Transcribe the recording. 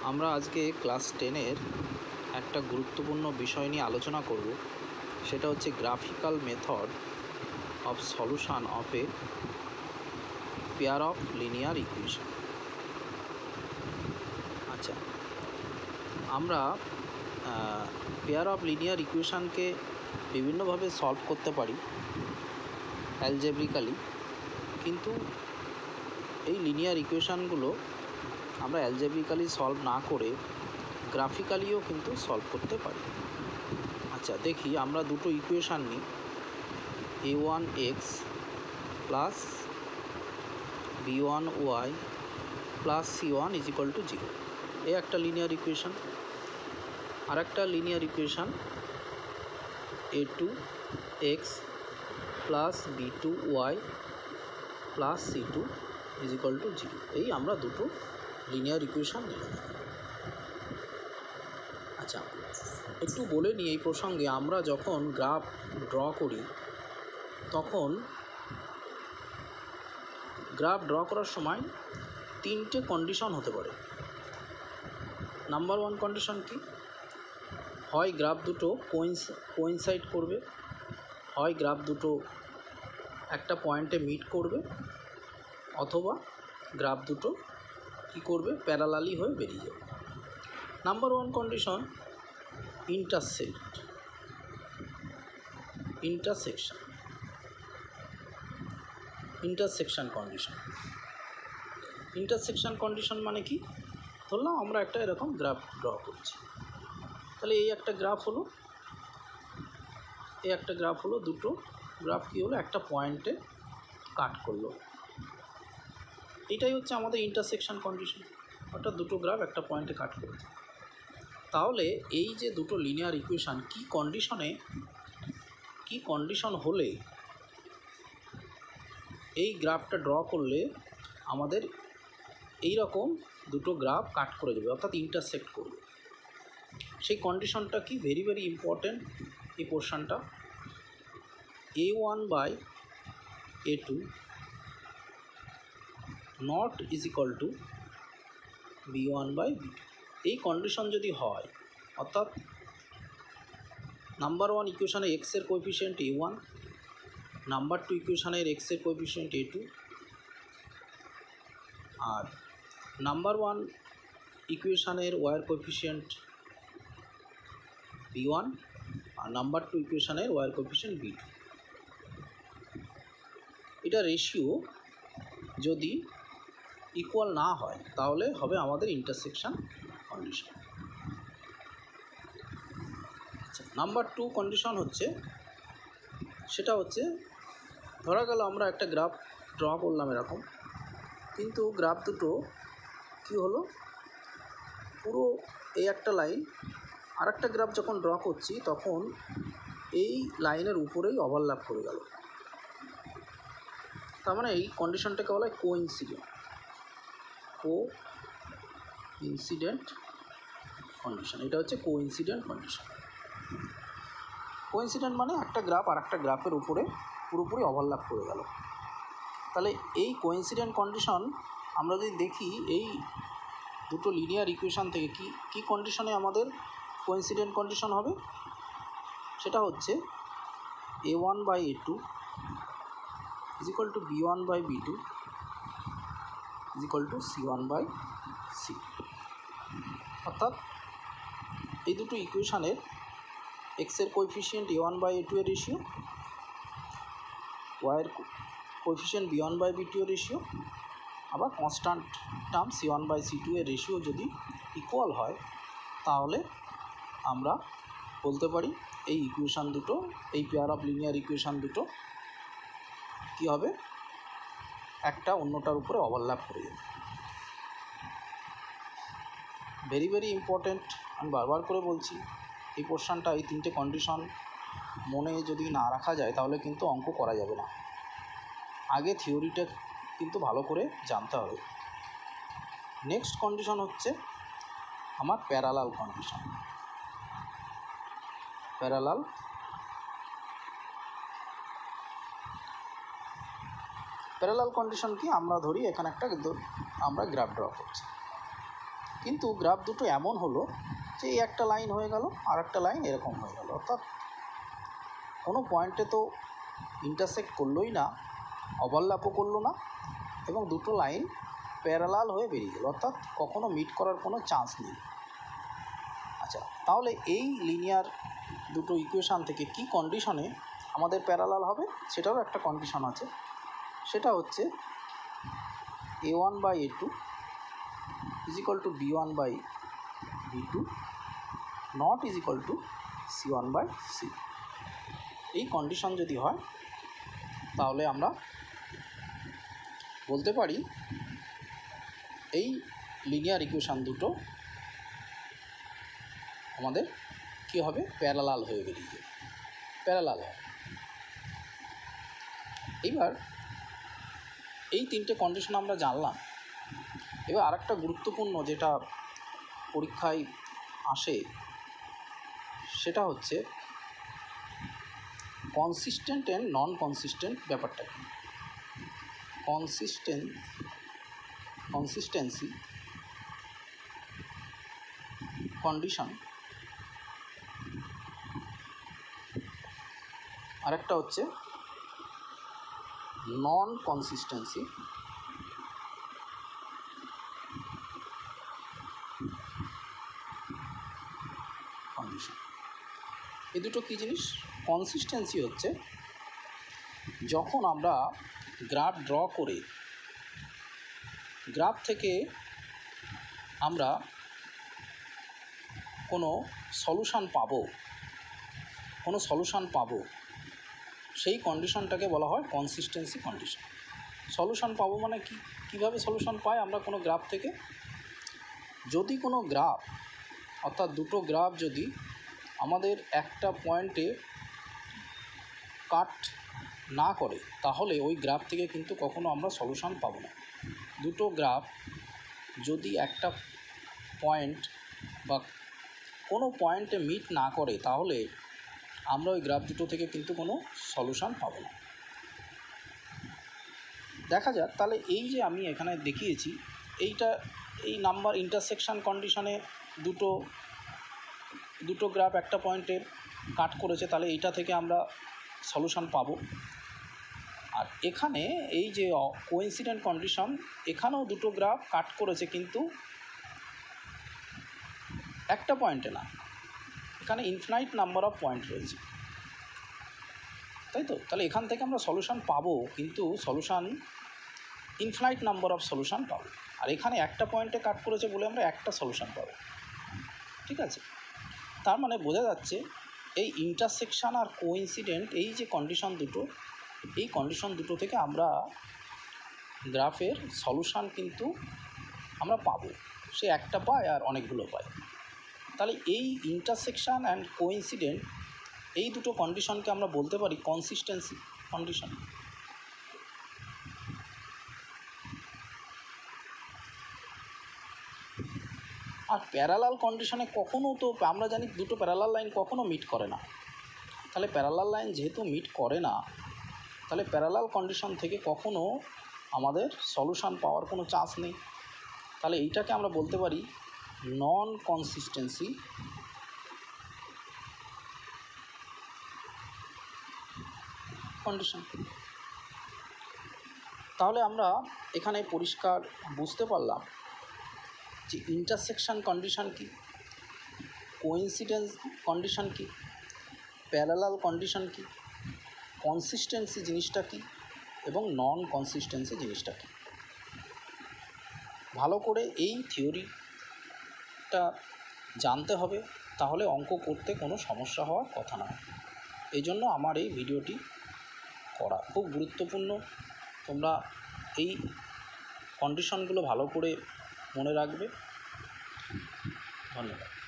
আমরা আজকে ক্লাস 10-এর একটা গুরুত্বপূর্ণ বিষয় নিয়ে আলোচনা করব। সেটা হচ্ছে graphical method of solution of a pair of linear equation. আচ্ছা, আমরা পেয়ার অফ লিনিয়ার ইকুয়েশানকে বিভিন্নভাবে সলভ করতে পারি অ্যালজেব্রিক্যালি, কিন্তু এই লিনিয়ার ইকুয়েশানগুলো আমরা অ্যালজেব্রিক্যালি সলভ না করে গ্রাফিক্যালিও কিন্তু সলভ করতে পারি। আচ্ছা, দেখি আমরা দুটো ইকুয়েশান নিই, a1x plus b1y plus c1 = 0। এই একটা লিনিয়ার ইকুয়েশান। আর একটা linear equation a2x plus b2y plus c2 = 0। এই আমরা দুটো লিনিয়ার ইকুয়েশান নিলাম। আচ্ছা, একটু বলে নিই এই প্রসঙ্গে, আমরা যখন গ্রাফ ড্র করি তখন গ্রাফ ড্র করার সময় তিনটে কন্ডিশন হতে পারে। নাম্বার 1 কন্ডিশন কি? হয় গ্রাফ দুটো কোইনসাইড করবে, হয় গ্রাফ দুটো একটা পয়েন্টে মিট করবে, অথবা গ্রাফ দুটো কী করবে, প্যারালালি হয়ে বেরিয়ে যাবে। Number 1 condition intersection condition. Intersection condition মানে কি? ধরলাম আমরা একটা এরকম গ্রাফ ড্র করছি, তাহলে এই একটা গ্রাফ হলো, দুটো গ্রাফ কী হলো, একটা পয়েন্টে কাট করলো। এটাই হচ্ছে আমাদের ইন্টারসেকশন কন্ডিশন, অর্থাৎ দুটো গ্রাফ একটা পয়েন্টে কাট করলো। তাহলে এই যে দুটো লিনিয়ার ইকুয়েশান কি কন্ডিশন হলে এই গ্রাফটা ড্র করলে আমাদের এই রকম দুটো গ্রাফ কাট করে দেবে, অর্থাৎ ইন্টারসেক্ট করবে। সেই কন্ডিশনটা কি? ভেরি ভেরি ইম্পর্ট্যান্ট এই পোর্শনটা। a1/a2 not = b1/b2। এই কন্ডিশন যদি হয়, অর্থাৎ নাম্বার 1 ইকুয়েশানে এক্সের কোএফিসিয়েন্ট a1, নাম্বার 2 ইকুয়েশানের এক্সের কোএফিসিয়েন্ট a2, আর নাম্বার 1 ইকুয়েশানের ওয়াইয়ের কোএফিসিয়েন্ট b1, আর নাম্বার 2 ইকুয়েশানের ওয়াইয়ের কোএফিসিয়েন্ট b2। এটা রেশিও যদি ইকুয়াল না হয় তাহলে হবে আমাদের ইন্টারসেকশন কন্ডিশন। আচ্ছা, নাম্বার 2 কন্ডিশন সেটা হচ্ছে ধরা গেল আমরা একটা গ্রাফ ড্র করলাম এরকম, কিন্তু গ্রাফ দুটো কি হলো, পুরো এই একটা লাইন আর একটা গ্রাফ যখন ড্র করছি তখন এই লাইনের উপরেই ওভারল্যাপ করে গেল। তার মানে এই কন্ডিশনটাকে বলা হয় কোইন্সিডেন্ট কন্ডিশন। এটা হচ্ছে কোইন্সিডেন্ট কন্ডিশন। কোইন্সিডেন্ট মানে একটা গ্রাফ আর একটা গ্রাফের উপরে পুরোপুরি ওভারল্যাপ করে গেল। তাহলে এই কোইন্সিডেন্ট কন্ডিশন আমরা যদি দেখি এই দুটো লিনিয়ার ইকুয়েশান থেকে কি কন্ডিশনে আমাদের কোইন্সিডেন্ট কন্ডিশন হবে, সেটা হচ্ছে a1/a2 = b1/b2 = c1/c2। অর্থাৎ এই দুটো ইকুয়েশানের এক্সের কোএফিসিয়েন্ট a1/a2 এর রেশিও, ওয়াইয়ের কোএফিসিয়েন্ট b1/b2 এর রেশিও, আবার কনস্ট্যান্ট টার্ম c1/c2 এর রেশিও যদি ইকুয়াল হয় তাহলে আমরা বলতে পারি এই ইকুয়েশান দুটো, এই পেয়ার অফ লিনিয়ার ইকুয়েশান দুটো কী হবে, একটা অন্যটার উপরে ওভারল্যাপ করে যাবে। Very very important. আমি বারবার করে বলছি, এই পোর্শনটা, এই তিনটে কন্ডিশন মনে যদি না রাখা যায় তাহলে কিন্তু অঙ্ক করা যাবে না। আগে থিওরিটা কিন্তু ভালো করে জানতে হবে। নেক্সট কন্ডিশন হচ্ছে আমার প্যারালাল কন্ডিশন। প্যারালাল কন্ডিশন কি? আমরা ধরি এখানে আমরা গ্রাফ ড্র করছি, কিন্তু গ্রাফ দুটো এমন হলো যে এই একটা লাইন হয়ে গেল আর একটা লাইন এরকম হয়ে গেল, অর্থাৎ কোনো পয়েন্টে তো ইন্টারসেক্ট করলোই না, ওভারল্যাপও করলো না, এবং দুটো লাইন প্যারালাল হয়ে বেরিয়ে গেল, অর্থাৎ কখনো মিট করার কোনো চান্স নেই। আচ্ছা, তাহলে এই লিনিয়ার দুটো ইকুয়েশান থেকে কি কন্ডিশনে আমাদের প্যারালাল হবে সেটারও একটা কন্ডিশন আছে। সেটা হচ্ছে a1/a2 = b1/b2 নট c1/c। এই কন্ডিশন যদি হয় তাহলে আমরা বলতে পারি এই লিনিয়ার ইকুয়েশান দুটো আমাদের কী হবে, প্যারালাল হয়ে বেরিয়ে যাবে, প্যারালাল হবে। এইবার এই তিনটে কন্ডিশন আমরা জানলাম। এবার আরেকটা গুরুত্বপূর্ণ যেটা পরীক্ষায় আসে সেটা হচ্ছে কনসিস্টেন্ট অ্যান্ড নন কনসিস্টেন্ট ব্যাপারটা কি। কনসিস্টেন্সি কন্ডিশন, আরেকটা হচ্ছে নন কনসিস্টেন্সি কন্ডিশন। এই দুটো কী জিনিস? কনসিস্টেন্সি হচ্ছে যখন আমরা গ্রাফ ড্র করে গ্রাফ থেকে আমরা কোনো সলিউশন পাবো, সেই কন্ডিশনটাকে বলা হয় কনসিস্টেন্সি কন্ডিশন। সলিউশন পাবো মানে কি, কীভাবে সলিউশন পাই আমরা কোনো গ্রাফ থেকে? যদি কোনো গ্রাফ, অর্থাৎ দুটো গ্রাফ যদি আমাদের একটা পয়েন্টে কাট না করে তাহলে ওই গ্রাফ থেকে কিন্তু কখনো আমরা সলিউশন পাবো না। দুটো গ্রাফ যদি একটা পয়েন্ট বা কোনো পয়েন্টে মিট না করে তাহলে আমরা ওই গ্রাফ দুটো থেকে কিন্তু কোনো সলিউশন পাবো না। দেখা যাক তাহলে এই যে আমি এখানে দেখিয়েছি এই নাম্বার ইন্টারসেকশন কন্ডিশনে দুটো গ্রাফ একটা পয়েন্টে কাট করেছে, তাহলে এইটা থেকে আমরা সলিউশন পাবো। আর এখানে এই যে কোইন্সিডেন্ট কন্ডিশন, এখানেও দুটো গ্রাফ কাট করেছে কিন্তু একটা পয়েন্টে না, এখানে ইনফিনাইট নাম্বার অফ পয়েন্ট রয়েছে, তাই তো? তাহলে এখান থেকে আমরা সলিউশন পাবো, কিন্তু solution infinite number of solution পাবো। আর এখানে একটা পয়েন্টে কাট করেছে বলে আমরা একটা সলিউশন পাবো, ঠিক আছে? তার মানে বোঝা যাচ্ছে এই ইন্টারসেকশান আর কোইন্সিডেন্ট এই যে কন্ডিশন দুটো, এই কন্ডিশন দুটো থেকে আমরা গ্রাফের সলিউশন কিন্তু আমরা পাবো, সে একটা পায় আর অনেকগুলো পায়। তাহলে এই ইন্টারসেকশান অ্যান্ড কোইন্সিডেন্ট এই দুটো কন্ডিশনকে আমরা বলতে পারি কনসিস্টেন্সি কন্ডিশন। আর প্যারালাল কন্ডিশনে কখনও তো আমরা জানি দুটো প্যারালাল লাইন কখনও মিট করে না। তাহলে প্যারালাল লাইন যেহেতু মিট করে না, তাহলে প্যারালাল কন্ডিশন থেকে কখনও আমাদের সলিউশন পাওয়ার কোনো চান্স নেই। তাহলে এইটাকে আমরা বলতে পারি নন কনসিস্টেন্সি কন্ডিশন। তাহলে আমরা এখানে পরিষ্কার বুঝতে পারলাম যে ইন্টারসেকশন কন্ডিশন কি, কোইন্সিডেন্স কন্ডিশন কি, প্যারালাল কন্ডিশন কি, কনসিস্টেন্সি জিনিসটা কি, এবং নন কনসিস্টেন্সি জিনিসটা কি। ভালো করে এই থিওরিটা জানতে হবে, তাহলে অঙ্ক করতে কোনো সমস্যা হওয়ার কথা না। এই জন্য আমার এই ভিডিওটি করা খুব গুরুত্বপূর্ণ। তোমরা এই কন্ডিশনগুলো ভালো করে মনে রাখবে। ধন্যবাদ।